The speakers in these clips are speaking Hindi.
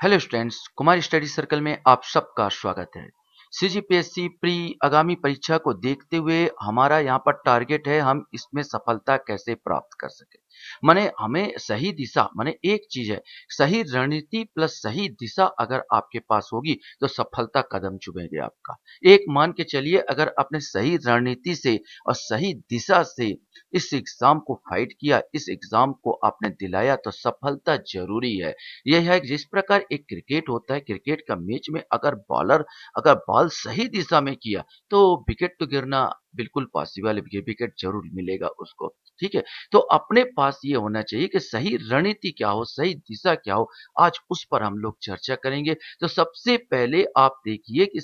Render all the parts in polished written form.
Hello students, Kumar study circle में आप सबका स्वागत है। सीजीपीएससी प्री आगामी परीक्षा को देखते हुए हमारा यहाँ पर टारगेट है हम इसमें सफलता कैसे प्राप्त कर सके। माने हमें सही दिशा, माने एक चीज है, सही रणनीति प्लस सही दिशा अगर आपके पास होगी तो सफलता कदम चूमेगी आपका। एक मान के चलिए, अगर आपने सही रणनीति से और सही दिशा से इस एग्जाम को फाइट किया, इस एग्जाम को आपने दिलाया तो सफलता जरूरी है। यह है कि जिस प्रकार एक क्रिकेट होता है, क्रिकेट का मैच में अगर बॉलर अगर बॉल सही दिशा में किया तो विकेट तो गिरना बिल्कुल पॉसिबल है, विकेट जरूर मिलेगा उसको। ठीक है, तो अपने पास ये होना चाहिए कि सही रणनीति क्या हो, सही दिशा क्या हो। आज उस पर हम लोग चर्चा करेंगे। तो सबसे पहले आप देखिए कि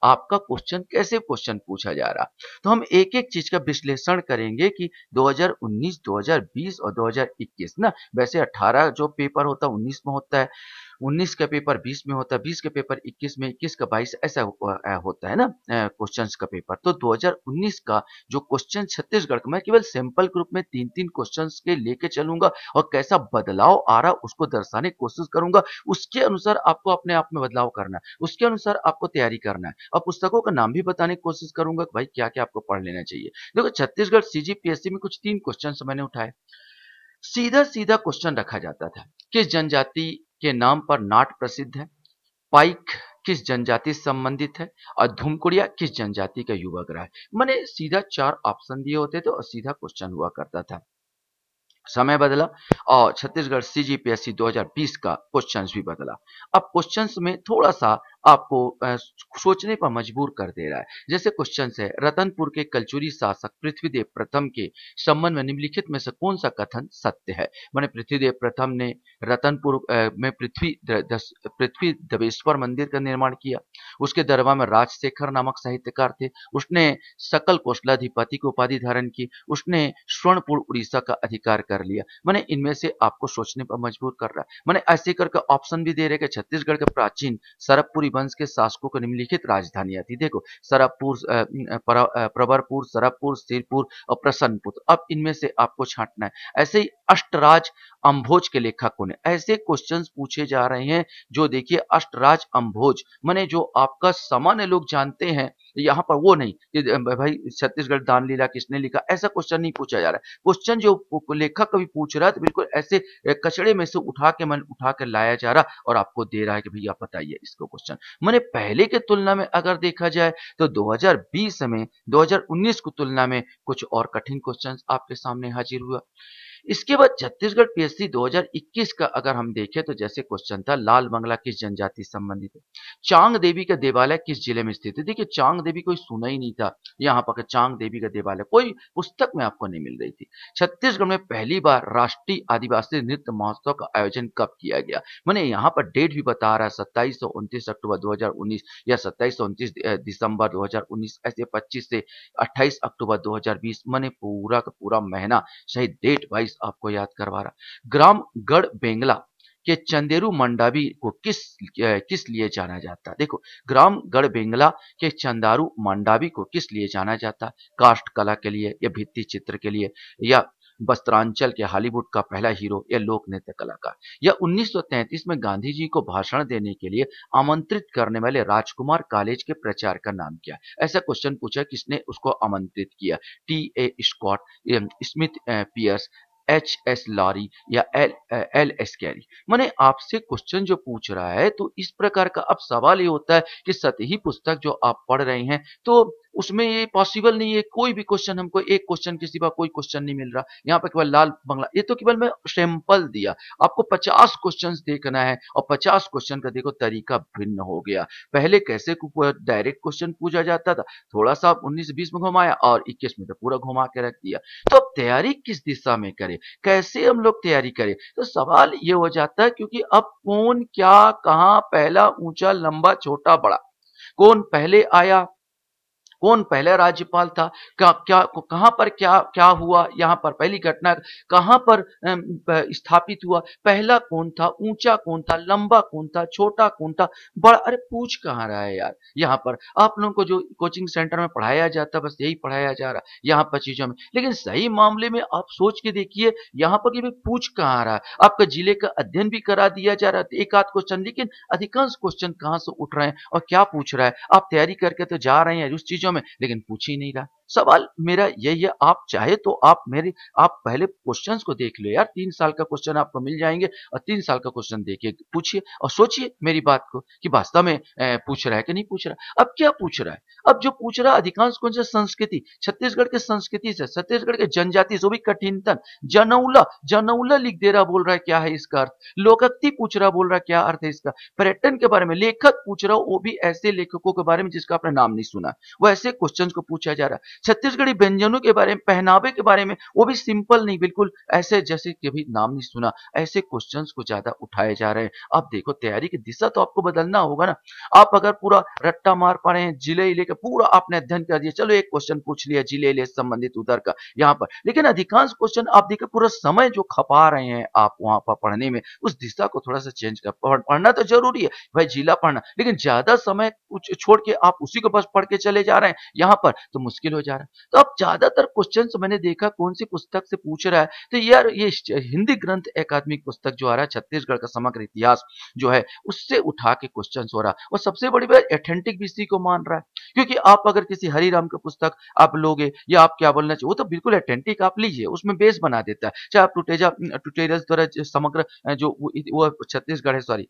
आपका क्वेश्चन कैसे क्वेश्चन पूछा जा रहा। तो हम एक एक चीज का विश्लेषण करेंगे कि 2019, 2020 और 2021 ना, वैसे 18 जो पेपर होता है 19 में होता है, 19 का पेपर 20 में होता है, 20 का पेपर 21 में, 21 का 22, ऐसा होता है ना क्वेश्चंस का पेपर। तो 2019 का जो क्वेश्चन छत्तीसगढ़ का, मैं केवल सैंपल ग्रुप में 3-3 क्वेश्चंस के लेके चलूंगा और कैसा बदलाव आ रहा उसको दर्शाने की कोशिश करूंगा। उसके अनुसार आपको अपने आप में बदलाव करना है, उसके अनुसार आपको तैयारी करना है और पुस्तकों का नाम भी बताने की कोशिश करूंगा कि भाई क्या क्या आपको पढ़ लेना चाहिए। देखो, छत्तीसगढ़ सीजीपीएससी में कुछ 3 क्वेश्चन मैंने उठाए। सीधा सीधा क्वेश्चन रखा जाता था, किस जनजाति के नाम पर नाट प्रसिद्ध है, पाइक किस जनजाति से संबंधित है और धुमकुड़िया किस जनजाति का युवा ग्रह है। मैंने सीधा 4 ऑप्शन दिए होते थे और सीधा क्वेश्चन हुआ करता था। समय बदला और छत्तीसगढ़ सीजीपीएससी 2020 का क्वेश्चंस भी बदला। अब क्वेश्चंस में थोड़ा सा आपको सोचने पर मजबूर कर दे रहा है। जैसे क्वेश्चन है, रतनपुर के कलचुरी शासक पृथ्वीदेव प्रथम के संबंध में निम्नलिखित में से कौन सा कथन सत्य है। माने पृथ्वीदेव प्रथम ने रतनपुर में पृथ्वी दबेश्वर मंदिर का निर्माण किया। उसके दरबार में राजशेखर नामक साहित्यकार थे। उसने सकल कौशलाधिपति की उपाधि धारण की। उसने स्वर्णपुर उड़ीसा का अधिकार कर लिया। माने इनमें से आपको सोचने पर मजबूर कर रहा है। माने ऐसे करके ऑप्शन भी दे रहे कि छत्तीसगढ़ के प्राचीन सरबपुरी वंश के शासकों को निम्नलिखित राजधानियां थी। देखो, सरबपुर, प्रवरपुर, सरबपुर, सिरपुर और प्रसन्नपुर। अब इनमें से आपको छांटना है। ऐसे ही अष्टराज अम्भोज के लेखक कौन है। ऐसे क्वेश्चंस पूछे जा रहे हैं जो देखिए अष्टराज अम्भोज माने जो आपका सामान्य लोग जानते हैं। यहाँ पर वो नहीं कि भाई छत्तीसगढ़ दान लीला किसने लिखा, ऐसा क्वेश्चन नहीं पूछा जा रहा है। क्वेश्चन जो लेखक कभी पूछ रहा है तो बिल्कुल ऐसे कचड़े में से उठा के लाया जा रहा और आपको दे रहा है कि भैया बताइए इसको क्वेश्चन। मैंने पहले के तुलना में अगर देखा जाए तो 2020 में 2019 की तुलना में कुछ और कठिन क्वेश्चन आपके सामने हाजिर हुआ। इसके बाद छत्तीसगढ़ पीएससी 2021 का अगर हम देखें तो जैसे क्वेश्चन था, लाल बंगला किस जनजाति से संबंधित है, चांग देवी का देवालय किस जिले में स्थित है। देखिए, चांग देवी कोई सुना ही नहीं था। यहाँ पर चांग देवी का देवालय कोई पुस्तक में आपको नहीं मिल रही थी। छत्तीसगढ़ में पहली बार राष्ट्रीय आदिवासी नृत्य महोत्सव का आयोजन कब किया गया। मैंने यहाँ पर डेट भी बता रहा है, 27 से 29 अक्टूबर 2019 या 27 से 29 दिसंबर 2019, ऐसे 25 से 28 अक्टूबर 2020। मैंने पूरा का पूरा महीना सही डेट वाइज आपको याद करवा रहा। ग्राम गढ़ बेंगला के चंदेरू मंडावी को किस लिए जाना जाता है। देखो, ग्राम गढ़ बेंगला के चंदारू मंडावी को किस लिए जाना जाता है, काष्ठ कला के लिए या भित्ति चित्र के लिए या वस्त्रांचल के हॉलीवुड का पहला हीरो या लोक नृत्य कलाकार या 1933 में गांधी जी को भाषण देने के लिए आमंत्रित करने वाले राजकुमार कॉलेज के प्रचार का नाम क्या है। ऐसा क्वेश्चन पूछा, किसने उसको आमंत्रित किया, T A Scott, Smith Pierce, H S Lowry या एल एस कैरी। माने आपसे क्वेश्चन जो पूछ रहा है तो इस प्रकार का अब सवाल ये होता है कि सतही पुस्तक जो आप पढ़ रहे हैं तो उसमें ये पॉसिबल नहीं है कोई भी क्वेश्चन, हमको एक क्वेश्चन के सिवा कोई क्वेश्चन नहीं मिल रहा। यहाँ पर केवल लाल बंगला, ये तो केवल मैं सैंपल दिया, आपको 50 क्वेश्चन देखना है और 50 क्वेश्चन का देखो तरीका भिन्न हो गया। पहले कैसे डायरेक्ट क्वेश्चन पूछा जाता था, थोड़ा सा 19-20 में घुमाया और 21 में तो पूरा घुमा के रख दिया। तो अब तैयारी किस दिशा में करें, कैसे हम लोग तैयारी करें, तो सवाल ये हो जाता है क्योंकि अब कौन क्या कहां पहला ऊंचा लंबा छोटा बड़ा, कौन पहले आया, कौन पहला राज्यपाल था, कहां पर क्या क्या हुआ, यहाँ पर पहली घटना कहां पर स्थापित हुआ, पहला कौन था, ऊंचा कौन था, लंबा कौन था, छोटा कौन था, बड़ा, अरे पूछ कहाँ रहा है यार। यहाँ पर आप लोगों को जो कोचिंग सेंटर में पढ़ाया जाता है बस यही पढ़ाया जा रहा है यहाँ पर चीजों में, लेकिन सही मामले में आप सोच के देखिए यहाँ पर कि भाई पूछ कहाँ रहा है। आपका जिले का अध्ययन भी करा दिया जा रहा है एक आध क्वेश्चन, लेकिन अधिकांश क्वेश्चन कहाँ से उठ रहे हैं और क्या पूछ रहा है। आप तैयारी करके तो जा रहे हैं उस चीजों में, लेकिन पूछ ही नहीं रहा। सवाल मेरा यही है, आप चाहे तो आप पहले क्वेश्चंस को देख लो यार, 3 साल का क्वेश्चन आपको मिल जाएंगे और 3 साल का क्वेश्चन देखिए, पूछिए और सोचिए मेरी बात को कि वास्तव में पूछ रहा है कि नहीं पूछ रहा। अब क्या पूछ रहा है, अब जो पूछ रहा है अधिकांश कौन सा संस्कृति, छत्तीसगढ़ के संस्कृति से, छत्तीसगढ़ के जनजाति से, वो भी कठिनतम जनौला जनौला लिख दे रहा, बोल रहा है क्या है इसका अर्थ, लोकोक्ति पूछ रहा, बोल रहा क्या अर्थ है इसका, पर्यटन के बारे में लेखक पूछ रहा, वो भी ऐसे लेखकों के बारे में जिसका आपने नाम नहीं सुना, वो ऐसे क्वेश्चन को पूछा जा रहा है। छत्तीसगढ़ी व्यंजनों के बारे में, पहनावे के बारे में, वो भी सिंपल नहीं, बिल्कुल ऐसे जैसे कभी नाम नहीं सुना, ऐसे क्वेश्चंस को ज्यादा उठाए जा रहे हैं। आप देखो तैयारी की दिशा तो आपको बदलना होगा ना। आप अगर पूरा रट्टा मार पा रहे हैं, जिले इले का पूरा आपने अध्ययन कर दिया, चलो एक क्वेश्चन पूछ लिया जिले इले से संबंधित उधर का यहाँ पर, लेकिन अधिकांश क्वेश्चन आप देखिए पूरा समय जो खपा रहे हैं आप वहां पर पढ़ने में, उस दिशा को थोड़ा सा चेंज कर, पढ़ना तो जरूरी है भाई जिला पढ़ना, लेकिन ज्यादा समय छोड़ के आप उसी को बस पढ़ के चले जा रहे हैं यहाँ पर, तो मुश्किल हो जा रहा है। तो अब ज्यादातर क्वेश्चंस मैंने देखा कौन सी पुस्तक से पूछ रहा है, तो यार ये हिंदी ग्रंथ अकादमिक पुस्तक जो आ रहा है, छत्तीसगढ़ का समग्र इतिहास जो है, उससे उठा के क्वेश्चंस हो रहा है। और सबसे बड़ी बात ऑथेंटिक भी इसी को मान रहा है, क्योंकि आप अगर किसी हरिराम की पुस्तक आप लोगे या आप क्या बोलना चाहिए, वो तो बिल्कुल ऑथेंटिक आप लीजिए, उसमें बेस बना देता है। चाहे आप टुटेजा द्वारा समग्र जो वो छत्तीसगढ़ है, सॉरी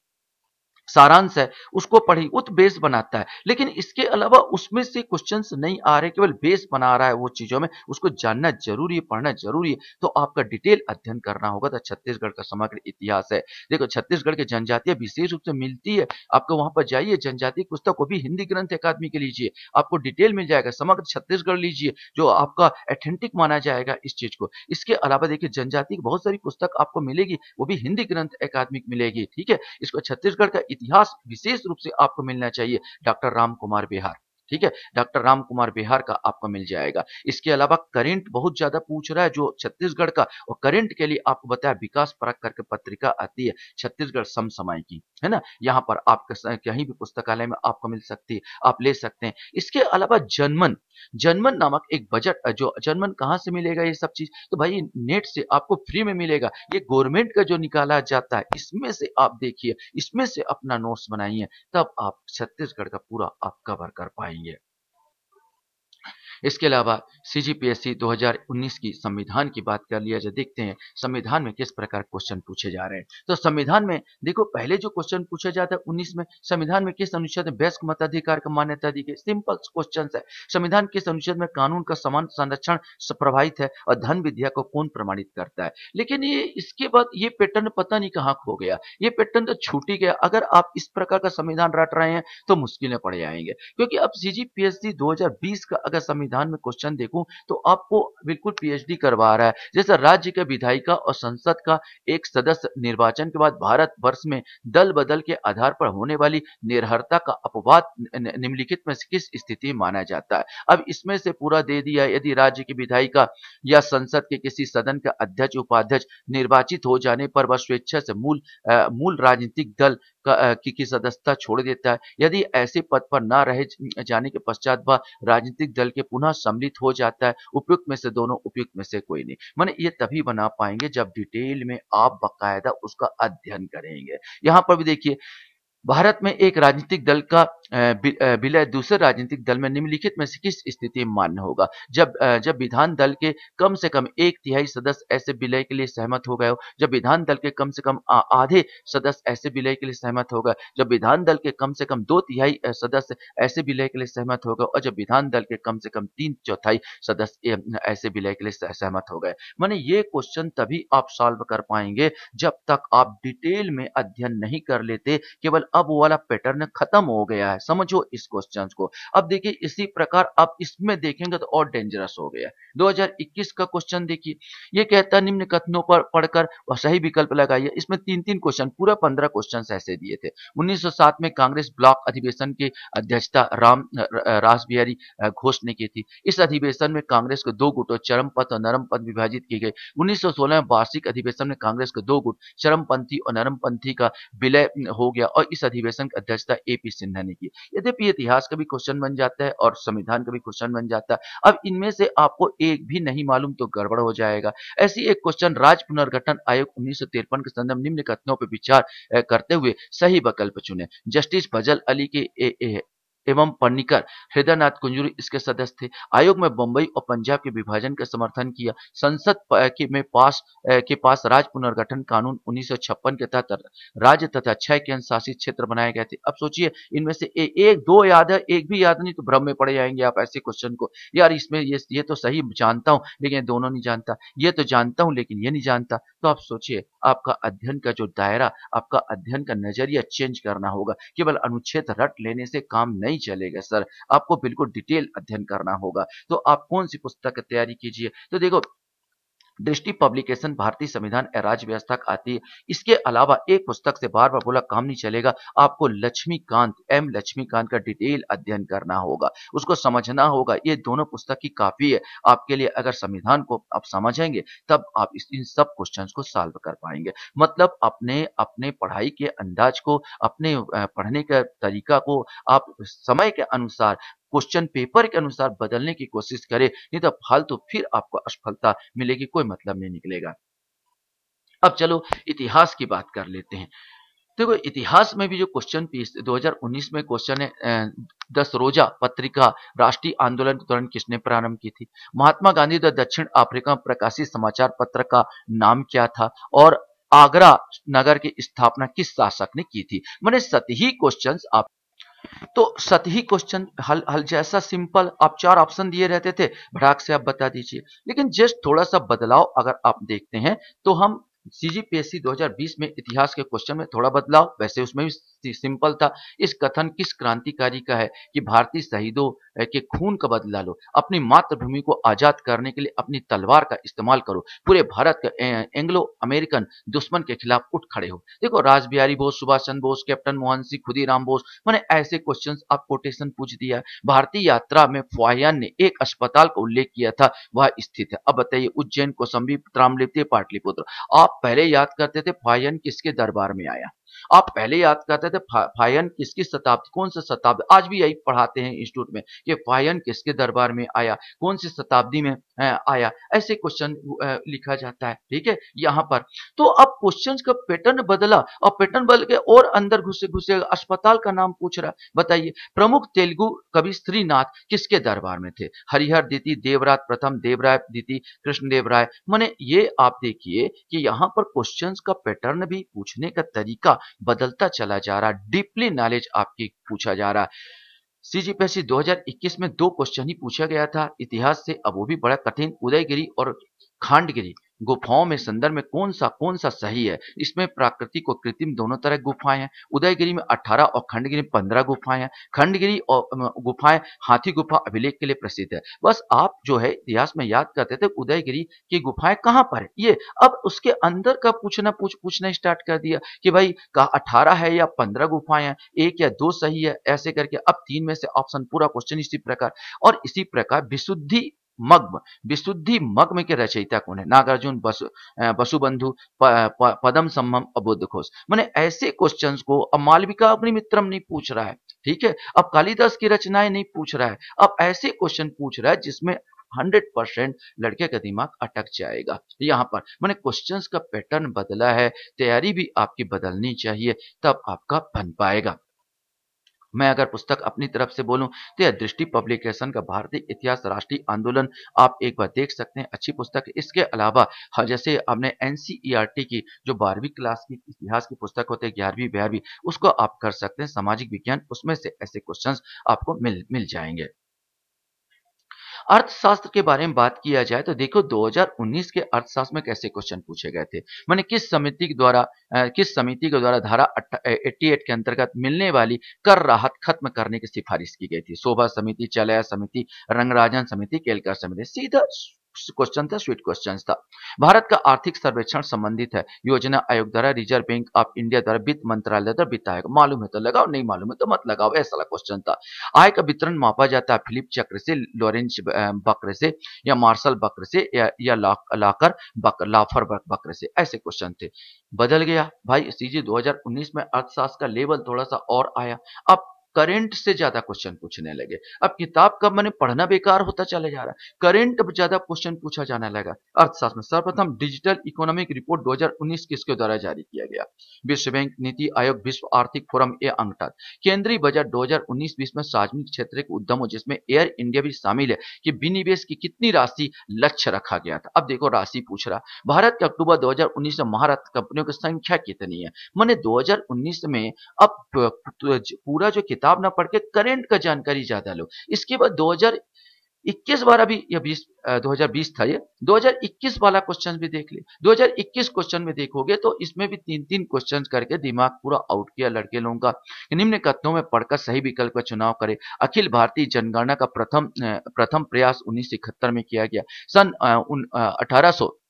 सारांश है, उसको पढ़ी, वो तो बेस बनाता है, लेकिन इसके अलावा उसमें से क्वेश्चंस नहीं आ रहे, केवल बेस बना रहा है वो चीजों में, उसको जानना जरूरी है, पढ़ना जरूरी है। तो आपका डिटेल अध्ययन करना होगा। तो छत्तीसगढ़ का समग्र इतिहास है, देखो छत्तीसगढ़ की जनजातियां विशेष रूप से मिलती है, आपको वहां पर जाइए, जनजाति पुस्तक को भी हिंदी ग्रंथ अकादमी के लीजिए, आपको डिटेल मिल जाएगा, समग्र छत्तीसगढ़ लीजिए जो आपका ऑथेंटिक माना जाएगा इस चीज को। इसके अलावा देखिए जनजाति की बहुत सारी पुस्तक आपको मिलेगी, वो भी हिंदी ग्रंथ अकादमिक मिलेगी, ठीक है। इसको छत्तीसगढ़ का इतिहास विशेष रूप से आपको मिलना चाहिए, डॉक्टर राम कुमार बेहार, ठीक है, डॉक्टर राम कुमार बेहार का आपको मिल जाएगा। इसके अलावा करंट बहुत ज्यादा पूछ रहा है जो छत्तीसगढ़ का, और करंट के लिए आपको बताया विकास परख करके पत्रिका आती है छत्तीसगढ़ समसमय की, है ना, यहाँ पर आपके कहीं भी पुस्तकालय में आपको मिल सकती है, आप ले सकते हैं। इसके अलावा जनमन, जनमन नामक एक बजट, जो जनमन कहाँ से मिलेगा ये सब चीज, तो भाई नेट से आपको फ्री में मिलेगा, ये गवर्नमेंट का जो निकाला जाता है, इसमें से आप देखिए, इसमें से अपना नोट्स बनाइए, तब आप छत्तीसगढ़ का पूरा आप कवर कर पाएंगे। इसके अलावा सीजीपीएससी 2019 की संविधान की बात कर लिया जाए, देखते हैं संविधान में किस प्रकार क्वेश्चन पूछे जा रहे हैं। तो संविधान में देखो पहले जो क्वेश्चन पूछा जाता है 19 में, संविधान में किस अनुच्छेद में वयस्क मताधिकार का मान्यता दी गई, सिंपल क्वेश्चन है। संविधान किस अनुच्छेद में कानून का समान संरक्षण प्रभावित है और धन विद्या को कौन प्रमाणित करता है। लेकिन ये इसके बाद ये पैटर्न पता नहीं कहाँ खो गया, ये पैटर्न तो छूट ही गया। अगर आप इस प्रकार का संविधान रट रहे हैं तो मुश्किलें पड़ जाएंगे, क्योंकि अब सीजीपीएससी 2020 का अगर संविधान में क्वेश्चन देखूं तो आपको बिल्कुल पीएचडी करवा रहा है। जैसे राज्य के विधायिका और संसद का एक सदस्य निर्वाचन के बाद भारत वर्ष में दल बदल के आधार पर होने वाली निर्भरता का अपवाद निम्नलिखित में से किस स्थिति में माना जाता है। अब इसमें से पूरा दे दिया, यदि राज्य की विधायिका या संसद के किसी सदन का अध्यक्ष उपाध्यक्ष निर्वाचित हो जाने पर वह स्वेच्छा से मूल राजनीतिक दल की सदस्यता छोड़ देता है, यदि ऐसे पद पर न रहे जाने के पश्चात वह राजनीतिक दल के पुनः सम्मिलित हो जाता है, उपयुक्त में से दोनों, उपयुक्त में से कोई नहीं। माने ये तभी बना पाएंगे जब डिटेल में आप बकायदा उसका अध्ययन करेंगे। यहां पर भी देखिए, भारत में एक राजनीतिक दल का विलय दूसरे राजनीतिक दल में निम्नलिखित में से किस स्थिति में मान्य होगा। जब विधान दल के कम से कम 1/3 सदस्य ऐसे विलय के लिए सहमत हो गए हो, जब विधान दल के कम से कम आधे सदस्य ऐसे विलय के लिए सहमत हो गए, जब विधान दल के कम से कम 2/3 सदस्य ऐसे विलय के लिए सहमत हो गए, और जब विधान दल के कम से कम 3/4 सदस्य ऐसे विलय के लिए सहमत हो गए। माने ये क्वेश्चन तभी आप सॉल्व कर पाएंगे जब तक आप डिटेल में अध्ययन नहीं कर लेते, केवल अब वो वाला पैटर्न खत्म हो गया है, समझो इस क्वेश्चन को। अब देखिए इसी प्रकार आप इसमें देखेंगे तो और डेंजरस हो गया है। 2021 का क्वेश्चन देखिए, ये कहता है निम्न कथनों पर पढ़कर वह सही विकल्प लगाइए। इसमें तीन तीन क्वेश्चन, पूरा 15 क्वेश्चन ऐसे दिए थे। 1907 में कांग्रेस ब्लॉक अधिवेशन की अध्यक्षता रास बिहारी घोष ने की थी। इस अधिवेशन में कांग्रेस को दो गुटों चरमपंथ और नरमपंथ विभाजित की गई। 1916 में वार्षिक अधिवेशन में कांग्रेस के दो गुट चरमपंथी और नरमपंथी का विलय हो गया और इस अधिवेशन की अध्यक्षता एपी सिन्हा ने की। यद्यपि इतिहास का भी क्वेश्चन बन जाता है और संविधान का भी क्वेश्चन बन जाता है। अब इनमें से आपको एक भी नहीं मालूम तो गड़बड़ हो जाएगा। ऐसी एक क्वेश्चन, राज्य पुनर्गठन आयोग 1953 के संदर्भ निम्न कथनों पर विचार करते हुए सही विकल्प चुने। जस्टिस फजल अली के एवं पन्नीकर हृदयनाथ कुंजरू इसके सदस्य थे। आयोग में बंबई और पंजाब के विभाजन का समर्थन किया। संसद के पास राज्य पुनर्गठन कानून 1956 के तहत राज्य तथा 6 केंद्र शासित क्षेत्र बनाए गए थे। अब सोचिए इनमें से एक दो याद है, एक भी याद नहीं तो भ्रम में पड़ जाएंगे आप ऐसे क्वेश्चन को। यार इसमें ये तो सही जानता हूं लेकिन दोनों नहीं जानता, ये तो जानता हूं लेकिन ये नहीं जानता। तो आप सोचिए आपका अध्ययन का जो दायरा, आपका अध्ययन का नजरिया चेंज करना होगा। केवल अनुच्छेद रट लेने से काम नहीं चलेगा सर, आपको बिल्कुल डिटेल अध्ययन करना होगा। तो आप कौन सी पुस्तक की तैयारी कीजिए, तो देखो दृष्टि पब्लिकेशन भारतीय संविधान और राज्य व्यवस्था का आती है। इसके अलावा एक पुस्तक से बार बार बोला काम नहीं चलेगा, आपको लक्ष्मीकांत का डिटेल अध्ययन करना होगा, उसको समझना होगा। ये दोनों पुस्तक ही काफी है आपके लिए। अगर संविधान को आप समझेंगे तब आप इन सब क्वेश्चंस को सॉल्व कर पाएंगे। मतलब अपने अपने पढ़ाई के अंदाज को, अपने पढ़ने का तरीका को आप समय के अनुसार, क्वेश्चन पेपर के अनुसार बदलने की कोशिश करें, नहीं तो फालतू फिर आपको असफलता मिलेगी, कोई मतलब नहीं निकलेगा। अब चलो इतिहास की बात कर लेते हैं। देखो इतिहास में भी जो क्वेश्चन पीस 2019 में क्वेश्चन है, 10 रोजा पत्रिका राष्ट्रीय आंदोलन के दौरान किसने प्रारंभ की थी? महात्मा गांधी द दक्षिण अफ्रीका में प्रकाशित समाचार पत्र का नाम क्या था? और आगरा नगर की स्थापना किस शासक ने की थी? मैंने सतही क्वेश्चंस आप, तो सतही क्वेश्चन हल हल जैसा सिंपल, आप चार ऑप्शन दिए रहते थे, भड़ाक से आप बता दीजिए। लेकिन जस्ट थोड़ा सा बदलाव अगर आप देखते हैं तो हम सीजीपीएससी 2020 में इतिहास के क्वेश्चन में थोड़ा बदलाव, वैसे उसमें भी सिंपल था। इस कथन किस क्रांतिकारी का है कि भारतीय शहीदों के खून का बदला लो, अपनी मातृभूमि को आजाद करने के लिए अपनी तलवार का इस्तेमाल करो, पूरे भारत का एंग्लो अमेरिकन दुश्मन के खिलाफ उठ खड़े हो। देखो रास बिहारी बोस, सुभाष चंद्र बोस, कैप्टन मोहन सिंह, खुदीराम बोस, मैंने ऐसे क्वेश्चंस आप कोटेशन पूछ दिया। भारतीय यात्रा में फुआयन ने एक अस्पताल का उल्लेख किया था, वह स्थित है। अब बताइए उज्जैन, कौशाम्बी, ताम्रलिप्ति, पाटलिपुत्र। आप पहले याद करते थे फुआयन किसके दरबार में आया, आप पहले याद करते थे फायन किसकी शताब्दी, कौन सा शताब्दी, आज भी यही पढ़ाते हैं इंस्टीट्यूट में कि फायन किसके दरबार में आया, कौन सी शताब्दी में आया, ऐसे क्वेश्चन लिखा जाता है। ठीक है यहाँ पर तो अब क्वेश्चंस का पैटर्न बदला और पैटर्न बदल के और अंदर घुसे घुसे अस्पताल का नाम पूछ रहा है। बताइए प्रमुख तेलुगु कवि श्रीनाथ किसके दरबार में थे? हरिहर द्वितीय, देवराज प्रथम, देवराय द्वितीय, कृष्णदेव राय। माने ये आप देखिए कि यहाँ पर क्वेश्चंस का पैटर्न भी, पूछने का तरीका बदलता चला जा रहा है, डीपली नॉलेज आपकी पूछा जा रहा है। सीजीपीएससी 2021 में दो क्वेश्चन ही पूछा गया था इतिहास से, अब वो भी बड़ा कठिन। उदयगिरी और खांडगिरी गुफाओं में संदर्भ में कौन सा सही है? इसमें प्राकृतिक और कृत्रिम दोनों तरह गुफाएं हैं। उदयगिरी में 18 और खंडगिरी में 15 गुफाएं हैं। खंडगिरी और गुफाएं हाथी गुफा अभिलेख के लिए प्रसिद्ध है। बस आप जो है इतिहास में याद करते थे उदयगिरी की गुफाएं कहां पर है ये, अब उसके अंदर का पूछना स्टार्ट कर दिया कि भाई 18 है या 15 गुफाएं हैं, एक या दो सही है, ऐसे करके अब तीन में से ऑप्शन, पूरा क्वेश्चन इसी प्रकार। और इसी प्रकार विशुद्धि मग्न के रचयिता कौन है? नागार्जुन, वसुबंधु, पदम सम्मम और बुद्ध घोष। मैंने ऐसे क्वेश्चंस को अब मालविका अग्निमित्रम नहीं पूछ रहा है, ठीक है, अब कालिदास की रचनाएं नहीं पूछ रहा है, अब ऐसे क्वेश्चन पूछ रहा है जिसमें 100% लड़के का दिमाग अटक जाएगा। यहाँ पर मैंने क्वेश्चंस का पैटर्न बदला है, तैयारी भी आपकी बदलनी चाहिए, तब आपका बन पाएगा। मैं अगर पुस्तक अपनी तरफ से बोलूं तो यह दृष्टि पब्लिकेशन का भारतीय इतिहास राष्ट्रीय आंदोलन, आप एक बार देख सकते हैं, अच्छी पुस्तक है। इसके अलावा जैसे आपने एनसीईआरटी की जो 12वीं क्लास की इतिहास की पुस्तक होते हैं, 11वीं 12वीं, उसको आप कर सकते हैं। सामाजिक विज्ञान, उसमें से ऐसे क्वेश्चंस आपको मिल जाएंगे। अर्थशास्त्र के बारे में बात किया जाए तो देखो 2019 के अर्थशास्त्र में कैसे क्वेश्चन पूछे गए थे। माने किस समिति के द्वारा धारा 88 के अंतर्गत मिलने वाली कर राहत खत्म करने की सिफारिश की गई थी। शोभा समिति, चलया समिति, रंगराजन समिति, केलकर समिति। सीधा क्वेश्चन था, स्वीट क्वेश्चन था। भारत का आर्थिक सर्वेक्षण संबंधित है योजना आयोग द्वारा, रिजर्व बैंक ऑफ इंडिया द्वारा, वित्त मंत्रालय द्वारा, वित्त आयोग। मालूम है तो लगाओ, नहीं मालूम है तो मत लगाओ, ऐसा क्वेश्चन था। आय का वितरण मापा जाता है फिलिप चक्र से, लॉरेंस वक्र से, या मार्शल वक्र से, या लाफर वक्र से। ऐसे क्वेश्चन थे। बदल गया भाई, सीजी 2019 में अर्थशास्त्र का लेवल थोड़ा सा और आया। अब करंट से ज्यादा क्वेश्चन पूछने लगे। अब किताब का मैंने पढ़ना बेकार होता चले जा रहा है, करंट अब ज्यादा क्वेश्चन पूछा जाने लगा अर्थशास्त्र में। सर्वप्रथम डिजिटल इकोनॉमिक रिपोर्ट 2019 किसके द्वारा जारी किया गया? विश्व बैंक, नीति आयोग, विश्व आर्थिक फोरम, ये अंकटन। केंद्रीय बजट 2019-20 में सार्वजनिक क्षेत्र के उद्यमों जिसमें एयर इंडिया भी शामिल है कि विनिवेश की कितनी राशि लक्ष्य रखा गया था। अब देखो राशि पूछ रहा, भारत के अक्टूबर 2019 में महारत्न कंपनियों की संख्या कितनी है? मैंने 2019 में अब पूरा जो किताब ना पढ़ के करंट का जानकारी ज्यादा लो। इसके बाद 2021 वाला भी, या 2020 था ये, 2021 वाला क्वेश्चन भी देख ले। 2021 क्वेश्चन में देखोगे तो इसमें भी 3-3 क्वेश्चन करके दिमाग पूरा आउट किया लड़के लोगों का। निम्न कथनों में पढ़कर सही विकल्प का चुनाव करें। अखिल भारतीय जनगणना का प्रथम प्रयास 1971 में किया गया। सन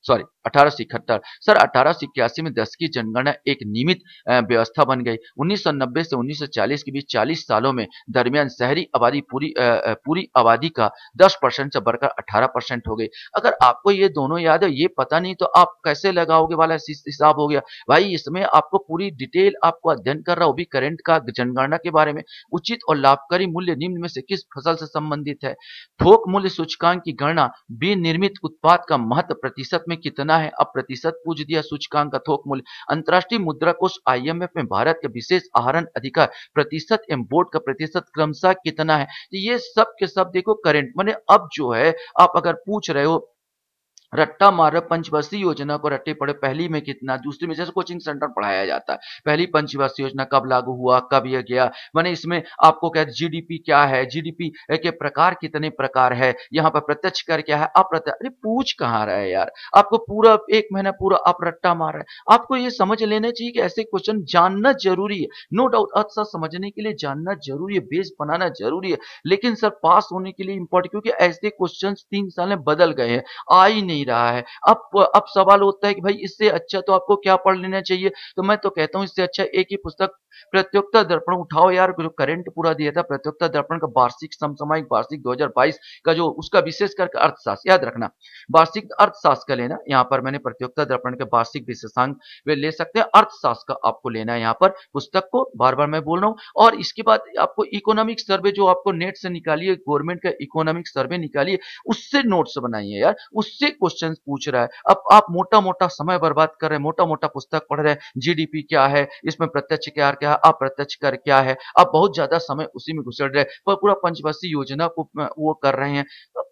1871 सर 1881 में 10 की जनगणना एक नियमित व्यवस्था बन गई। 1990 से 1940 के बीच 40 सालों में दरमियान शहरी आबादी पूरी आबादी का 10% से बढ़कर 18% हो गई। अगर आपको ये दोनों याद है, ये पता नहीं तो आप कैसे लगाओगे वाला हिसाब हो गया भाई। इसमें आपको पूरी डिटेल आपको अध्ययन कर रहा हो भी करंट का जनगणना के बारे में। उचित और लाभकारी मूल्य निम्न में से किस फसल से संबंधित है? थोक मूल्य सूचकांक की गणना विनिर्मित उत्पाद का महत्व प्रतिशत में कितना है? अब प्रतिशत पूछ दिया, सूचकांक का थोक मूल्य। अंतर्राष्ट्रीय मुद्रा कोष IMF में भारत के विशेष आहरण अधिकार प्रतिशत एवं बोर्ड का प्रतिशत क्रमशः कितना है? तो ये सब के सब देखो करंट माने। अब जो है आप अगर पूछ रहे हो रट्टा मार रहे, पंचवर्षीय योजना को रट्टे पड़े, पहली में कितना, दूसरी में, जैसे कोचिंग सेंटर पढ़ाया जाता है, पहली पंचवर्षीय योजना कब लागू हुआ, कब यह गया, माने इसमें आपको कहते जीडीपी क्या है, जीडीपी के प्रकार कितने प्रकार है, यहाँ पर प्रत्यक्ष कर क्या है, अप्रत्यक्ष। अरे पूछ कहाँ रहा है यार, आपको पूरा एक महीना पूरा आप रट्टा मार रहे हैं। आपको ये समझ लेना चाहिए कि ऐसे क्वेश्चन जानना जरूरी है, नो डाउट। अर्थशास्त्र समझने के लिए जानना जरूरी है, बेस बनाना जरूरी है, लेकिन सर पास होने के लिए इंपॉर्टेंट, क्योंकि ऐसे क्वेश्चन 3 साल में बदल गए हैं, आ ही नहीं रहा है। अब सवाल होता है कि भाई इससे अच्छा तो आपको क्या पढ़ लेना चाहिए? तो मैं तो कहता हूं इससे अच्छा एक ही पुस्तक प्रत्युत्तर दर्पण उठाओ यार, जो करंट पूरा दिया था प्रत्युत्तर दर्पण का वार्षिक समसामयिक वार्षिक 2022 का, जो उसका विशेष करके अर्थशास्त्र याद रखना, वार्षिक अर्थशास्त्र का लेना। यहाँ पर मैंने प्रत्युत्तर दर्पण के वार्षिक विशेषांक वे ले सकते हैं, अर्थशास्त्र का आपको लेना है यहाँ पर पुस्तक को, बार बार मैं बोल रहा हूँ। और इसके बाद आपको इकोनॉमिक सर्वे जो आपको नेट से निकालिए, गवर्नमेंट का इकोनॉमिक सर्वे निकालिए, उससे नोट्स बनाइए यार, उससे क्वेश्चन पूछ रहा है। अब आप मोटा मोटा समय बर्बाद कर रहे हैं, मोटा मोटा पुस्तक पढ़ रहे हैं, जीडीपी क्या है, इसमें प्रत्यक्ष क्या है, अप्रत्यक्ष कर क्या है, आप बहुत ज्यादा समय उसी में घुसड़ रहे हैं, पर पूरा पंचवर्षीय योजना को वो कर रहे हैं।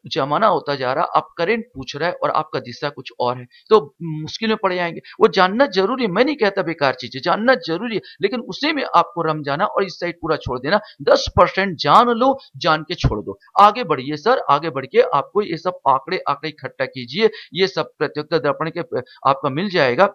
जमाना होता जा रहा, आप करंट पूछ रहे हैं और आपका दिशा कुछ और है, तो मुश्किल में पड़ जाएंगे। वो जानना जरूरी है, मैं नहीं कहता बेकार चीज है, जानना जरूरी है, लेकिन उसी में आपको रम जाना और इस साइड पूरा छोड़ देना। 10% जान लो, जान के छोड़ दो, आगे बढ़िए सर, आगे बढ़ के आपको ये सब आंकड़े इकट्ठा कीजिए, ये सब प्रत्युत्तर दर्पण के आपका मिल जाएगा।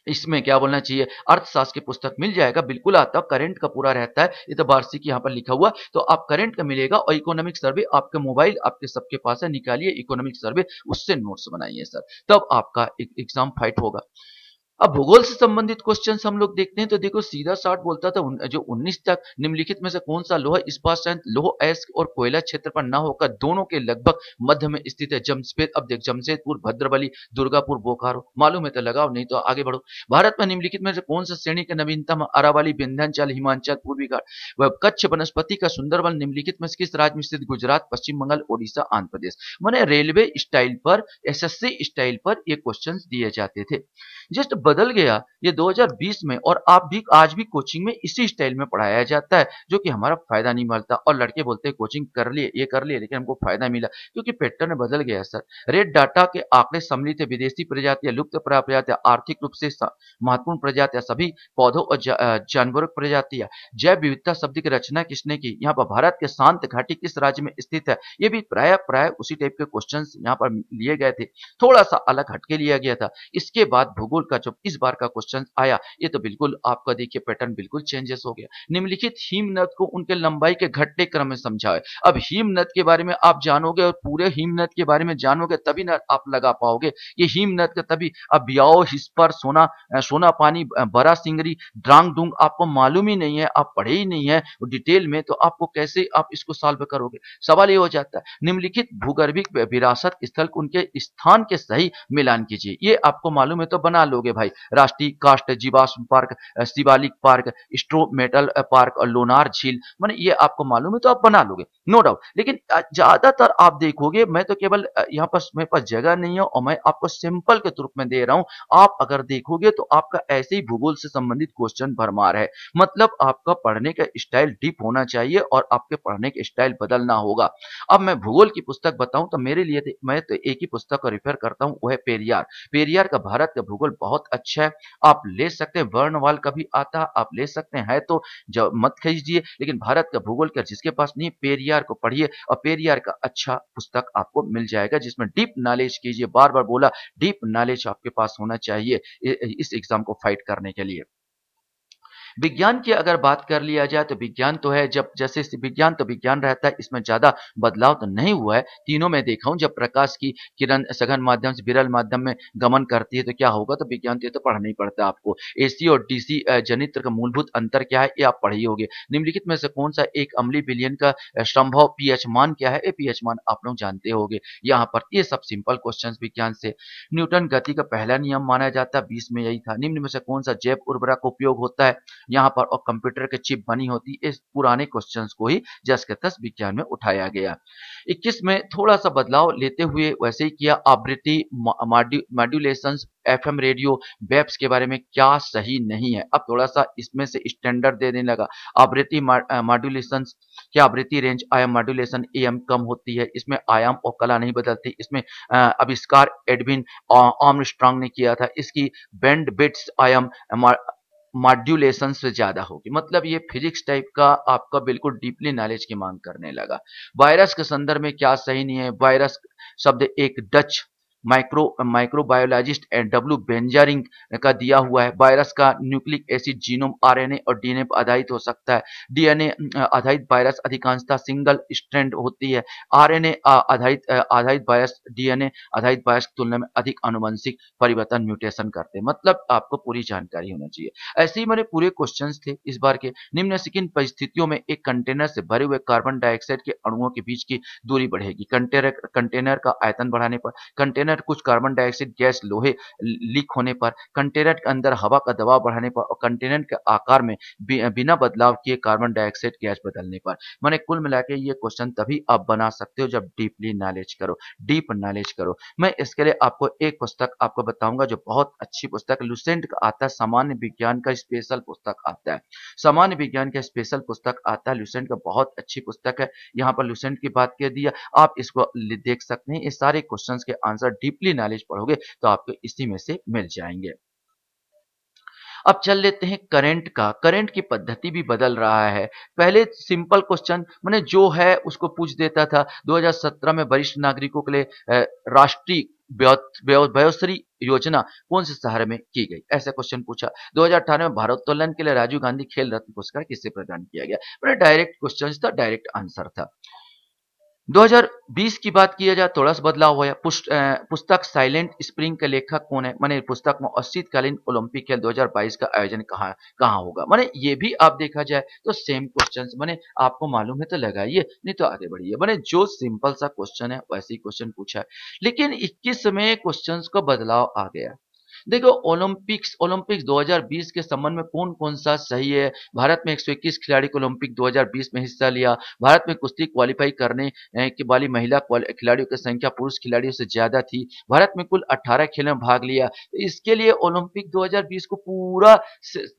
इसमें क्या बोलना चाहिए, अर्थशास्त्र की पुस्तक मिल जाएगा, बिल्कुल आता है, करंट का पूरा रहता है, ये तो वार्षिक यहाँ पर लिखा हुआ, तो आप करंट का मिलेगा। और इकोनॉमिक सर्वे आपके मोबाइल आपके सबके पास है, निकालिए इकोनॉमिक सर्वे, उससे नोट्स बनाइए सर, तब आपका एग्जाम फाइट होगा। अब भूगोल से संबंधित क्वेश्चंस हम लोग देखते हैं, तो देखो सीधा साठ बोलता था जो 19 तक निम्नलिखित में से कौन सा लोहा इस्पात संयंत्र लोह अयस्क और कोयला क्षेत्र पर न होकर दोनों के लगभग मध्य में स्थित है? जमशेद, अब देख जमशेदपुर, भद्रबली, दुर्गापुर, बोकारो। मालूम है तो लगाओ, नहीं तो आगे बढ़ो। भारत में निम्नलिखित में से कौन सा श्रेणी का नवीनतम अरावली, विंध्याचल, हिमाचल, पूर्वी घाट व कच्छ वनस्पति का सुंदरवन निम्नलिखित में से किस राज्य में स्थित? गुजरात, पश्चिम बंगाल, ओडिशा, आंध्र प्रदेश। मैंने रेलवे स्टाइल पर, SSC स्टाइल पर ये क्वेश्चन दिए जाते थे। जस्ट बदल गया ये 2020 में, और आप भी आज भी कोचिंग में इसी स्टाइल में पढ़ाया जाता है, जो कि हमारा फायदा नहीं मिलता। और लड़के बोलते हैं कोचिंग कर लिए, ये कर लिए, लेकिन हमको फायदा मिला, क्योंकि पैटर्न बदल गया सर। रेड डाटा के आंकड़े सम्मिलित है, विदेशी प्रजातियां, लुप्त प्राय प्रजातियां, आर्थिक रूप से महत्वपूर्ण प्रजातियां, सभी पौधों और जानवरों की प्रजातियां। जैव विविधता शब्द की रचना किसने की? यहाँ पर भारत के शांत घाटी किस राज्य में स्थित है? ये भी प्राय प्राय उसी टाइप के क्वेश्चन यहाँ पर लिए गए थे, थोड़ा सा अलग हटके लिया गया था। इसके बाद भूगोल का जो इस बार का क्वेश्चन आया, ये तो बिल्कुल आपका देखिए पैटर्न बिल्कुल चेंजेस हो गया। निम्नलिखित हिमनद को उनके लंबाई के घटते क्रम में समझाए। अब हिमनद के बारे में आप जानोगे और पूरे हिमनद के बारे में जानोगे तभी ना आप लगा पाओगे। ये हिमनद का तभी अब बियाओ, हिस्पर, सोना पानी, बड़ा सिंगरी, ड्रांग डूंग आपको मालूम ही नहीं है, आप पढ़े ही नहीं है डिटेल में, तो आपको कैसे आप इसको सॉल्व करोगे? सवाल ये हो जाता है, निम्नलिखित भूगर्भिक विरासत स्थल को उनके स्थान के सही मिलान कीजिए। ये आपको मालूम है तो बना लोगे भाई। राष्ट्रीय काष्ठ जीवाश्म park, Shivalik park, स्ट्रो metal park और लोनार झील, माने ये आपको मालूम है तो आप बना लोगे, नो डाउट। लेकिन ज्यादातर आप देखोगे, मैं तो केवल यहाँ पर मेरे पास जगह नहीं है और मैं आपको सिंपल के रूप में दे रहा हूं। आप अगर देखोगे तो आपका ऐसे ही भूगोल से संबंधित क्वेश्चन भरमार है। मतलब आपका पढ़ने का स्टाइल डीप होना चाहिए और आपके पढ़ने का स्टाइल बदलना होगा। अब मैं भूगोल की पुस्तक बताऊं तो मेरे लिए मैं तो एक ही पुस्तक को रेफर करता हूं, वो है पेरियार। पेरियार का भारत का भूगोल बहुत अच्छा है, आप ले सकते हैं। वर्णवाल का भी आता है, आप ले सकते हैं, है तो जो मत खींचिए, लेकिन भारत का भूगोल का जिसके पास नहीं, पेरियार को पढ़िए और पेरियार का अच्छा पुस्तक आपको मिल जाएगा, जिसमें डीप नॉलेज कीजिए। बार बार बोला, डीप नॉलेज आपके पास होना चाहिए इस एग्जाम को फाइट करने के लिए। विज्ञान की अगर बात कर लिया जाए तो विज्ञान तो है, जब जैसे विज्ञान तो विज्ञान रहता है, इसमें ज्यादा बदलाव तो नहीं हुआ है। तीनों में देखा हूं, जब प्रकाश की किरण सघन माध्यम से विरल माध्यम में गमन करती है तो क्या होगा, तो विज्ञान तो ये तो पढ़ना ही पड़ता है आपको। एसी और डीसी जनित्र का मूलभूत अंतर क्या है, ये आप पढ़िए होगे। निम्नलिखित में से कौन सा एक अम्लीय विलयन का संभव पीएच मान क्या है, ये पीएच मान आप लोग जानते होगे। यहाँ पर ये सब सिंपल क्वेश्चन विज्ञान से। न्यूटन गति का पहला नियम माना जाता है, 20 में यही था। निम्न में से कौन सा जैव उर्वरक का उपयोग होता है यहाँ पर, और कंप्यूटर के चिप बनी होती है। इस पुराने क्वेश्चंस को ही जस के तस विज्ञान में उठाया गया। 21 में थोड़ा सा बदलाव लेते हुए वैसे ही किया। आवृत्ति मॉड्यूलेशन, एफएम रेडियो वेव्स के बारे में क्या सही नहीं है, अब थोड़ा सा इसमें से स्टैंडर्ड देने लगा। आवृत्ति मॉड्यूलेशन, क्या आवृत्ति रेंज आयाम मॉड्यूलेशन एम कम होती है, इसमें आयाम और कला नहीं बदलती। इसमें आविष्कार एडविन आर्मस्ट्रांग ने किया था। इसकी बैंड बिट्स आयाम मॉड्यूलेशन से ज्यादा होगी। मतलब ये फिजिक्स टाइप का आपका बिल्कुल डीपली नॉलेज की मांग करने लगा। वायरस के संदर्भ में क्या सही नहीं है, वायरस शब्द एक डच माइक्रोबायोलॉजिस्ट डब्ल्यू बेंजारिंग का दिया हुआ है। वायरस का न्यूक्लिक एसिड जीनोम आरएनए और डीएनए पर आधारित हो सकता है। डीएनए आधारित वायरस अधिकांशतः सिंगल स्ट्रैंड होती है। आरएनए आधारित वायरस डीएनए आधारित वायरस की तुलना में अधिक आनुवंशिक परिवर्तन म्यूटेशन करते हैं। मतलब आपको पूरी जानकारी होना चाहिए। ऐसे ही मेरे पूरे क्वेश्चंस थे इस बार के। निम्न से किन परिस्थितियों में एक कंटेनर से भरे हुए कार्बन डाइऑक्साइड के अणुओं के बीच की दूरी बढ़ेगी? कंटेनर का आयतन बढ़ाने पर, कंटेनर कुछ कार्बन डाइऑक्साइड गैस लोहे लीक होने पर, कंटेनर के अंदर हवा का दबाव बढ़ाने पर, और कंटेनर के आकार में बिना बदलाव किए कार्बन डाइऑक्साइड गैस बदलने पर। मैंने कुल मिला के ये क्वेश्चन तभी आप बना सकते हो जब डीपली नॉलेज करो, डीप नॉलेज करो। मैं इसके लिए आपको एक पुस्तक आपको बताऊंगा जो बहुत अच्छी पुस्तक, लुसेंट का आता है, सामान्य विज्ञान का स्पेशल पुस्तक आता है। सामान्य विज्ञान का स्पेशल पुस्तक आता है, लुसेंट का बहुत अच्छी पुस्तक है। यहाँ पर लुसेंट की बात कर दिया, आप इसको देख सकते हैं। ये सारे क्वेश्चंस के आंसर डीपली नॉलेज पढ़ोगे तो आपको इसी में से मिल जाएंगे। अब चल लेते हैं करंट का। करंट की पद्धति भी बदल रहा है। पहले सिंपल क्वेश्चन मैंने जो है उसको पूछ देता था। 2017 में वरिष्ठ नागरिकों के लिए राष्ट्रीय वयोश्री योजना कौन से शहर में की गई, ऐसा क्वेश्चन पूछा। 2018 में भारोत्तोलन के लिए राजीव गांधी खेल रत्न पुरस्कार किसे प्रदान किया गया? मैंने डायरेक्ट क्वेश्चन था, डायरेक्ट आंसर था। 2020 की बात किया जाए, थोड़ा सा बदलाव हुआ। पुस्तक साइलेंट स्प्रिंग के लेखक कौन है? मैंने पुस्तक में शीतकालीन ओलंपिक खेल 2022 का आयोजन कहाँ कहाँ होगा। मैंने ये भी आप देखा जाए तो सेम क्वेश्चंस मैंने आपको मालूम है तो लगाइए, नहीं तो आगे बढ़िए। मैंने जो सिंपल सा क्वेश्चन है वैसे ही क्वेश्चन पूछा है, लेकिन 21 में क्वेश्चंस को बदलाव आ गया। देखो ओलंपिक्स ओलंपिक्स 2020 के संबंध में कौन कौन सा सही है। भारत में 121 खिलाड़ी को ओलंपिक 2020 में हिस्सा लिया। भारत में कुश्ती क्वालिफाई करने की वाली महिला खिलाड़ियों की संख्या पुरुष खिलाड़ियों से ज्यादा थी। भारत में कुल 18 खेलों में भाग लिया। इसके लिए ओलंपिक 2020 को पूरा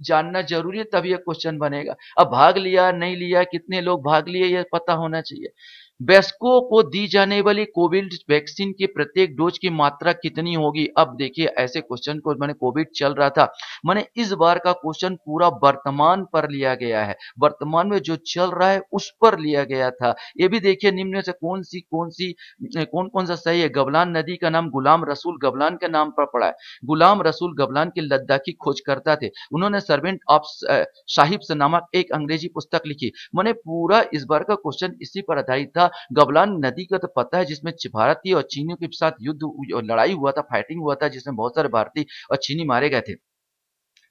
जानना जरूरी है, तभी यह क्वेश्चन बनेगा। अब भाग लिया नहीं लिया, कितने लोग भाग लिए, यह पता होना चाहिए। वयस्कों को दी जाने वाली कोविड वैक्सीन की प्रत्येक डोज की मात्रा कितनी होगी। अब देखिए ऐसे क्वेश्चन को मैंने कोविड चल रहा था, मैंने इस बार का क्वेश्चन पूरा वर्तमान पर लिया गया है, वर्तमान में जो चल रहा है उस पर लिया गया था। ये भी देखिए निम्न में से कौन कौन सा सही है। गबलान नदी का नाम गुलाम रसूल गबलान के नाम पर पड़ा है। गुलाम रसूल गबलान के लद्दाखी खोजकर्ता थे। उन्होंने सर्वेंट ऑफ साहिब से नामक एक अंग्रेजी पुस्तक लिखी। मैंने पूरा इस बार का क्वेश्चन इसी पर आधारित था। गबलान नदी का तो पता है, जिसमें भारतीय और चीनियों के साथ युद्ध और लड़ाई हुआ था, फाइटिंग हुआ था, जिसमें बहुत सारे भारतीय और चीनी मारे गए थे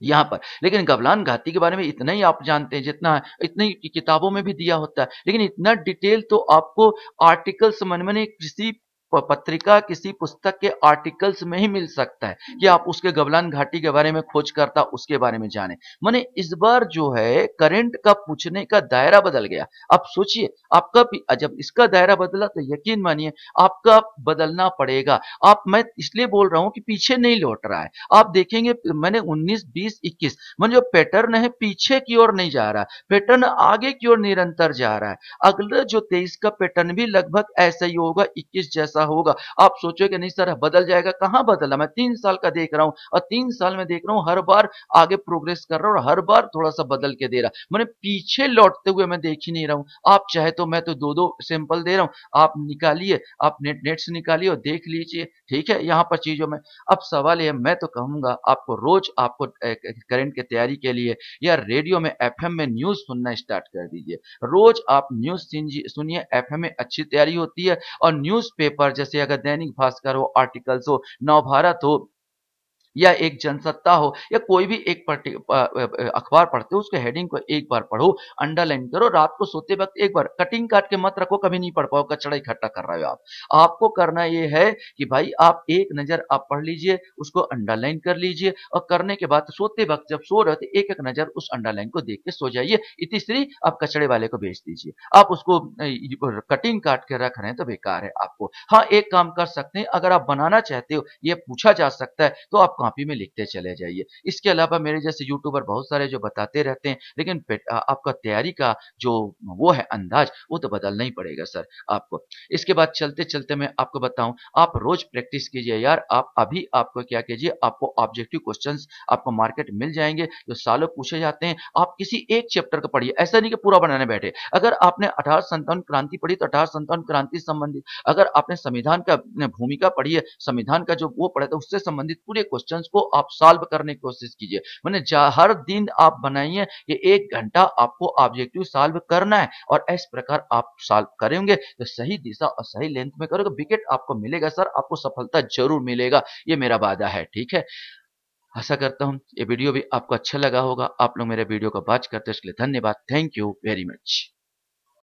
यहाँ पर। लेकिन गबलान घाटी के बारे में इतना ही आप जानते हैं, जितना इतनी किताबों में भी दिया होता है, लेकिन इतना डिटेल तो आपको आर्टिकल्स मैंने किसी पत्रिका किसी पुस्तक के आर्टिकल्स में ही मिल सकता है कि आप उसके गबलान घाटी के बारे में खोज करता उसके बारे में जाने। मैंने इस बार जो है करंट का पूछने का दायरा बदल गया। आप सोचिए, आपका जब इसका दायरा बदला तो यकीन मानिए आपका बदलना पड़ेगा। मैं इसलिए बोल रहा हूं कि पीछे नहीं लौट रहा है। आप देखेंगे मैंने 19 20 21 जो पैटर्न है पीछे की ओर नहीं जा रहा, पैटर्न आगे की ओर निरंतर जा रहा है। अगला जो 23 का पैटर्न भी लगभग ऐसा ही होगा, 21 जैसा होगा। आप सोचोगे नहीं सर बदल जाएगा, कहां बदला, मैं 3 साल का देख रहा हूं और 3 साल में देख रहा हूं हर बार आगे प्रोग्रेस कर रहा हूं और हर बार थोड़ा सा बदल के दे रहा। मैंने पीछे लौटते हुए मैं देख ही नहीं रहा हूं। आप चाहे तो मैं तो दो दो सैंपल दे रहा हूं, आप निकालिए, आप नेट से निकालिए और देख लीजिए, ठीक है यहाँ पर चीजों में। अब सवाल यह, मैं तो कहूंगा आपको रोज आपको करंट की तैयारी के लिए या रेडियो में एफएम में न्यूज सुनना स्टार्ट कर दीजिए। रोज आप न्यूज सुनिए, एफएम में अच्छी तैयारी होती है। और न्यूज़पेपर जैसे अगर दैनिक भास्कर हो, आर्टिकल्स हो, नवभारत हो या एक जनसत्ता हो या कोई भी एक अखबार पढ़ते हो, उसके हेडिंग को एक बार पढ़ो, अंडरलाइन करो, रात को सोते वक्त एक बार कटिंग काट के मत रखो, कभी नहीं पढ़ पाओ, कचड़ा इकट्ठा कर रहे हो आप। आपको करना ये है कि भाई आप एक नजर आप पढ़ लीजिए, उसको अंडरलाइन कर लीजिए और करने के बाद सोते वक्त जब सो रहे थे एक एक नजर उस अंडरलाइन को देख के सो जाइए। इतिश्री आप कचड़े वाले को भेज दीजिए। आप उसको कटिंग काट के रख रहे हैं तो बेकार है आपको। हाँ एक काम कर सकते हैं, अगर आप बनाना चाहते हो, ये पूछा जा सकता है तो आप कॉपी में लिखते चले जाइए। इसके अलावा मेरे जैसे यूट्यूबर बहुत सारे जो बताते रहते हैं, लेकिन आपका तैयारी का जो वो है अंदाज, वो तो बदलना ही पड़ेगा सर आपको। इसके बाद चलते चलते मैं आपको बताऊं, आप रोज प्रैक्टिस कीजिए यार। आप अभी आपको क्या कीजिए, आपको ऑब्जेक्टिव क्वेश्चंस आपको मार्केट मिल जाएंगे जो सालों पूछे जाते हैं। आप किसी एक चैप्टर को पढ़िए, ऐसा नहीं कि पूरा बनाने बैठे। अगर आपने 1857 क्रांति पढ़ी तो 1857 क्रांति से संबंधित, अगर आपने संविधान का भूमिका पढ़ी है, संविधान का जो वो पढ़ा था उससे संबंधित पूरे क्वेश्चंस को आप सॉल्व करने की कोशिश कीजिए। मैंने हर दिन आप बनाइए कि 1 घंटा आपको ऑब्जेक्टिव सॉल्व करना है और इस प्रकार आप सॉल्व करेंगे तो सही दिशा और सही लेंथ में करोगे, विकेट आपको मिलेगा सर, आपको सफलता जरूर मिलेगा, ये मेरा वादा है, ठीक है। आशा करता हूं ये वीडियो भी आपको अच्छा लगा होगा। आप लोग मेरे वीडियो को वॉच करते हैं इसके लिए धन्यवाद। Thank you very much.